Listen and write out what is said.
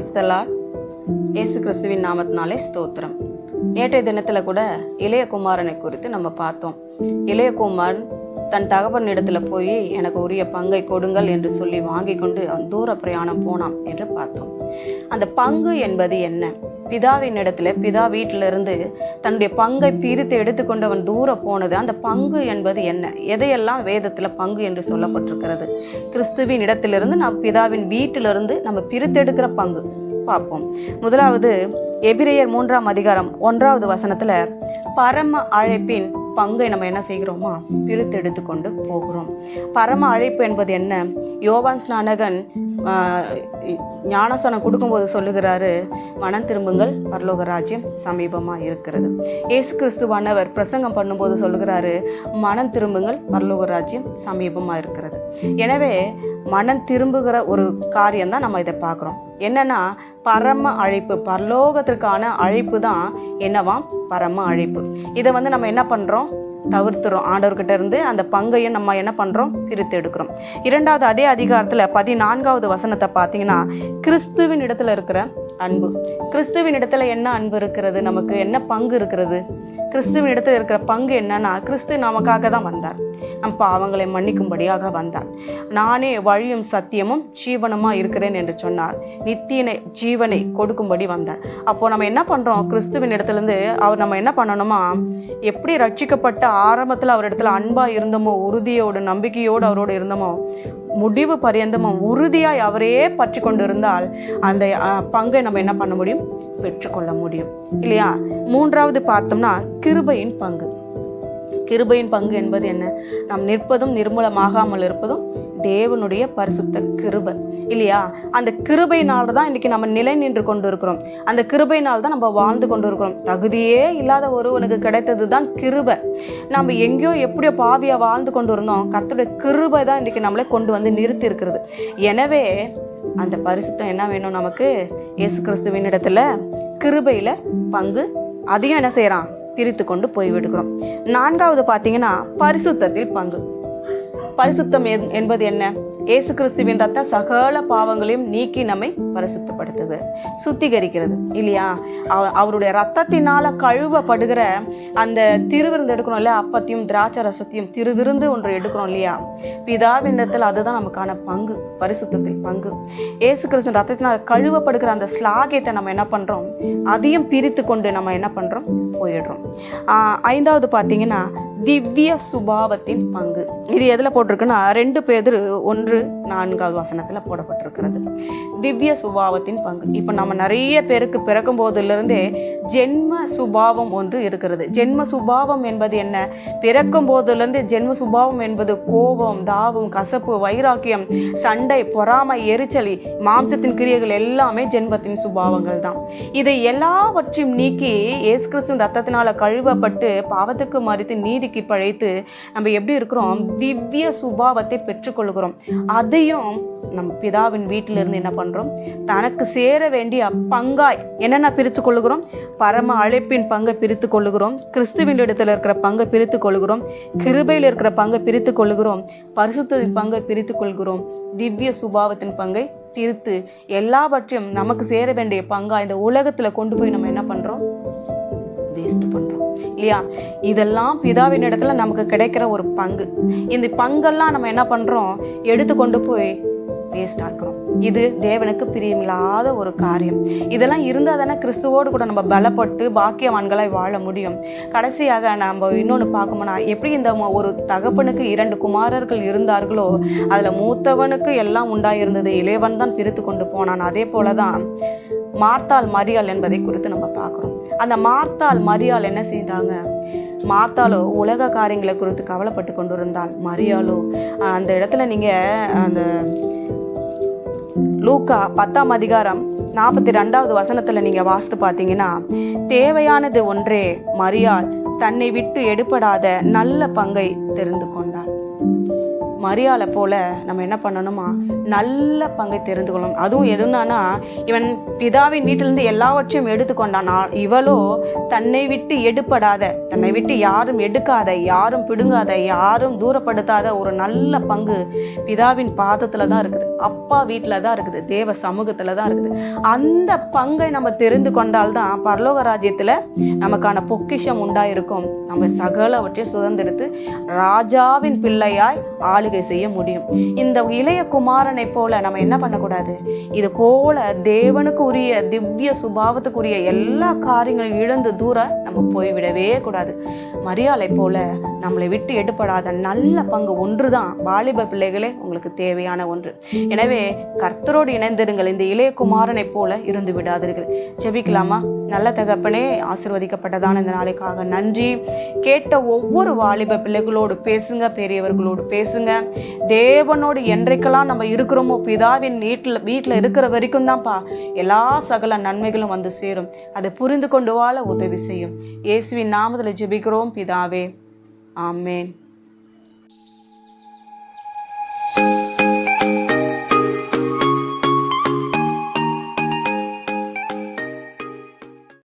Praise the Lord. இயேசு கிறிஸ்துவின் நாமத்தினாலே ஸ்தோத்திரம். நேற்றைய தினத்தில் கூட இளைய குமாரனை குறித்து நம்ம பார்த்தோம். இளைய குமாரன் தன் தகப்பன் இடத்துல போய் எனக்கு உரிய பங்கை கொடுங்கள் என்று சொல்லி வாங்கி கொண்டு அவன் தூர பிரயாணம் போனான் என்று பார்த்தோம். அந்த பங்கு என்பது என்ன? பிதாவின் இடத்துல பிதா வீட்டிலிருந்து தன்னுடைய பங்கை பிரித்து எடுத்துக்கொண்டு அவன் தூரம் போனது. அந்த பங்கு என்பது என்ன? எதையெல்லாம் வேதத்தில் பங்கு என்று சொல்லப்பட்டிருக்கிறது? கிறிஸ்துவின் இடத்திலிருந்து நாம் பிதாவின் வீட்டிலிருந்து நம்ம பிரித்தெடுக்கிற பங்கு பார்ப்போம். முதலாவது எபிரேயர் 3ஆம் அதிகாரம் 1வது வசனத்துல பரம அழைப்பின் பங்கை நம்ம என்ன செய்கிறோமா? பிரித்து எடுத்து கொண்டு போகிறோம். பரம அழைப்பு என்பது என்ன? யோவான் ஸ்நானகன் ஞானஸ்தானம் கொடுக்கும்போது சொல்லுகிறாரு, மனம் திரும்புங்கள், பரலோக ராஜ்யம் சமீபமாக இருக்கிறது. இயேசு கிறிஸ்துவானவர் பிரசங்கம் பண்ணும்போது சொல்லுகிறாரு, மனம் திரும்புங்கள், பரலோக ராஜ்யம் சமீபமாக இருக்கிறது. எனவே மனம் திரும்புகிற ஒரு காரியம் தான் நம்ம இதை பார்க்குறோம். என்னன்னா பரம அழைப்பு, பரலோகத்திற்கான அழைப்பு தான் என்னவாம்? பரம அழைப்பு. இதை நம்ம என்ன பண்ணுறோம்? தவிர்த்துறோம். ஆண்டவர்கிட்ட இருந்து அந்த பங்கையும் நம்ம என்ன பண்ணுறோம்? பிரித்து எடுக்கிறோம். 2வது அதே அதிகாரத்தில் 14வது வசனத்தை பார்த்தீங்கன்னா, கிறிஸ்துவின் இடத்துல இருக்கிற அன்பு. கிறிஸ்துவின் இடத்துல என்ன அன்பு இருக்கிறது? நமக்கு என்ன பங்கு இருக்கிறது? கிறிஸ்துவின் இடத்துல இருக்கிற பங்கு என்னன்னா, கிறிஸ்து நமக்காக தான் வந்தார், நம் பாவங்களை மன்னிக்கும்படியாக வந்தார். நானே வழியும் சத்தியமும் ஜீவனுமா இருக்கிறேன் என்று சொன்னார். நித்திய ஜீவனை கொடுக்கும்படி வந்தார். அப்போ நம்ம என்ன பண்றோம்? கிறிஸ்துவின் இடத்துல இருந்து அவர் நம்ம என்ன பண்ணணுமா? எப்படி ரட்சிக்கப்பட்ட ஆரம்பத்தில் அவர் இடத்துல அன்பா இருந்தோமோ, உறுதியோடு நம்பிக்கையோடு அவரோடு இருந்தோமோ, முடிவு பரியந்தமும் உறுதியாய் அவரே பற்றி கொண்டு இருந்தால் அந்த பங்கை நம்ம என்ன பண்ண முடியும்? பெற்றுக்கொள்ள முடியும் இல்லையா? 3வது பார்த்தோம்னா கிருபையின் பங்கு. கிருபையின் பங்கு என்பது என்ன? நாம் நிற்பதும் நிர்மூலமாகாமல் இருப்பதும் தேவனுடைய பரிசுத்த கிருபை இல்லையா? அந்த கிருபையினால தான் இன்னைக்கு நம்ம நிலை நின்று கொண்டு இருக்கிறோம். அந்த கிருபையினால் தான் நம்ம வாழ்ந்து கொண்டு இருக்கிறோம். தகுதியே இல்லாத ஒருவனுக்கு கிடைத்தது தான் கிருபை. நம்ம எங்கேயோ எப்படியோ பாவியா வாழ்ந்து கொண்டு இருந்தோம். கர்த்தருடைய கிருபை தான் இன்னைக்கு நம்மளை கொண்டு வந்து நிறுத்தி இருக்கிறது. எனவே அந்த பரிசுத்தம் என்ன வேணும் நமக்கு? இயேசு கிறிஸ்துவின் இடத்துல கிருபையில பங்கு, அதையும் என்ன செய்யறான்? பிரித்து கொண்டு போய் விடுகிறோம். 4வது பார்த்தீங்கன்னா பரிசுத்தத்தில் பங்கு. பரிசுத்தம் என்பது என்ன? இயேசு கிறிஸ்துவின் ரத்தம் சகல பாவங்களையும் நீக்கி நம்மை பரிசுத்தப்படுத்துது, சுத்திகரிக்கிறது இல்லையா? அவருடைய ரத்தத்தினால கழுவப்படுகிற அந்த திருவிருந்து எடுக்கணும் இல்லையா? அப்பத்தையும் திராட்சை ரசத்தையும் திருவிருந்து ஒன்று எடுக்கணும் இல்லையா? பிதாவின் இடத்துல அதுதான் நமக்கான பங்கு, பரிசுத்தத்தில் பங்கு. இயேசு கிறிஸ்துவின் ரத்தத்தினால் கழுவப்படுகிற அந்த ஸ்லாகியத்தை நம்ம என்ன பண்றோம்? அதையும் பிரித்து கொண்டு நம்ம என்ன பண்றோம்? போயிடுறோம். 5வது பார்த்தீங்கன்னா திவ்ய சுபாவத்தின் பங்கு. இது எதில் போட்டிருக்குன்னா 2 பேதுரு 1:4 வசனத்தில் போடப்பட்டிருக்கிறது. திவ்ய சுபாவத்தின் பங்கு. இப்போ நம்ம நிறைய பேருக்கு பிறக்கும் போதிலிருந்தே ஜென்ம சுபாவம் ஒன்று இருக்கிறது. ஜென்ம சுபாவம் என்பது என்ன? பிறக்கும் போதிலிருந்து ஜென்ம சுபாவம் என்பது கோபம், தாபம், கசப்பு, வைராக்கியம், சண்டை, பொறாமை, எரிச்சலி, மாம்சத்தின் கிரியைகள் எல்லாமே ஜென்மத்தின் சுபாவங்கள் தான். இதை எல்லாவற்றையும் நீக்கி இயேசு கிறிஸ்துவின் ரத்தத்தினால கழுவப்பட்டு பாவத்துக்கு மறித்து நீதிக்கு பழைத்து நம்ம எப்படி இருக்கிறோம்? திவ்ய சுபாவத்தை பெற்றுக்கொள்கிறோம். அதையும் நம்ம பிதாவின் வீட்டிலிருந்து என்ன பண்றோம்? தனக்கு சேர வேண்டிய பங்காய் என்னென்ன பிரித்து கொள்ளுகிறோம்? பரம அழைப்பின் பங்கை பிரித்து கொள்ளுகிறோம், கிறிஸ்துவின் இடத்துல இருக்கிற பங்கை பிரித்து கொள்ளுகிறோம், கிருபையில் இருக்கிற பங்கை பிரித்து கொள்ளுகிறோம், பரிசுத்தத்தின் பங்கை பிரித்து கொள்கிறோம், திவ்ய சுபாவத்தின் பங்கை பிரித்து எல்லாவற்றையும் நமக்கு சேர வேண்டிய பங்கா இந்த உலகத்துல கொண்டு போய் நம்ம என்ன பண்றோம்? வேஸ்ட் பண்றோம் இல்லையா? இதெல்லாம் பிதாவின் இடத்துல நமக்கு கிடைக்கிற ஒரு பங்கு. இந்த பங்கெல்லாம் நம்ம என்ன பண்றோம்? எடுத்து கொண்டு போய் வேஸ்ட் ஆக்குறோம். இது தேவனுக்கு பிரியமில்லாத ஒரு காரியம். இதெல்லாம் இருந்தால் தானே கிறிஸ்துவோடு கூட நம்ம பலப்பட்டு பாக்கியவான்களாய் வாழ முடியும். கடைசியாக நம்ம இன்னொன்று பார்க்கணும்னா, எப்படி இந்த ஒரு தகப்பனுக்கு 2 குமாரர்கள் இருந்தார்களோ அதில் மூத்தவனுக்கு எல்லாம் உண்டாயிருந்தது, இளையவன் தான் பிரித்து கொண்டு போனான். அதே போலதான் மார்த்தாள் மரியாள் என்பதை குறித்து நம்ம பார்க்குறோம். அந்த மார்த்தாள் மரியாள் என்ன செய்தாங்க? மார்த்தாளோ உலக காரியங்களை குறித்து கவலைப்பட்டு கொண்டு இருந்தால், மரியாளோ அந்த இடத்துல நீங்க அந்த லூக்கா 10ஆம் அதிகாரம் 42வது வசனத்துல நீங்க வாசித்து பார்த்தீங்கன்னா, தேவையானது ஒன்றே, மரியாள் தன்னை விட்டு எடுபடாத நல்ல பங்கை தெரிந்து கொண்டாள். மரியாதை போல நம்ம என்ன பண்ணணுமா? நல்ல பங்கை தெரிந்து கொள்ளணும். அதுவும் எதுனானா, இவன் பிதாவின் வீட்டிலிருந்து எல்லாவற்றையும் எடுத்துக்கொண்டான். இவளோ தன்னை விட்டு எடுப்படாத, தன்னை விட்டு யாரும் எடுக்காத, யாரும் பிடுங்காத, யாரும் தூரப்படுத்தாத ஒரு நல்ல பங்கு பிதாவின் பாதத்துல தான் இருக்குது. அப்பா வீட்டில் தான் இருக்குது, தேவ சமூகத்தில் தான் இருக்குது. அந்த பங்கை நம்ம தெரிந்து கொண்டால்தான் பரலோக ராஜ்யத்தில் நமக்கான பொக்கிஷம் உண்டாயிருக்கும். நம்ம சகலவற்றையும் சுதந்திரித்து ராஜாவின் பிள்ளையாய் ஆளுகை செய்ய முடியும். இந்த இளைய குமாரனை போல நம்ம என்ன பண்ணக்கூடாது, இது போல தேவனுக்கு உரிய திவ்ய சுபாவத்துக்குரிய எல்லா காரியங்களும் இழந்து தூர நம்ம போய்விடவே கூடாது. மரியாளை போல நம்மளை விட்டு எடுப்படாத நல்ல பங்கு ஒன்று தான் வாலிப பிள்ளைகளே உங்களுக்கு தேவையான ஒன்று. எனவே கர்த்தரோடு இணைந்திருங்கள், இந்த இளைய குமாரனை போல இருந்து விடாதீர்கள். ஜெபிக்கலாமா? நல்ல தகப்பனே, ஆசீர்வதிக்கப்பட்டதான இந்த நாளைக்காக நன்றி. கேட்ட ஒவ்வொரு வாலிப பிள்ளைகளோடு பேசுங்க, பெரியவர்களோடு பேசுங்க. தேவனோடு என்றைக்கெல்லாம் நம்ம இருக்கிறோமோ, பிதாவின் வீட்டில் இருக்கிற வரைக்கும் தான்ப்பா எல்லா சகல நன்மைகளும் வந்து சேரும். அதை புரிந்து கொண்டு வாழ உதவி செய்யும். இயேசுவின் நாமத்தில் ஜெபிக்கிறோம் பிதாவே, ஆமென்.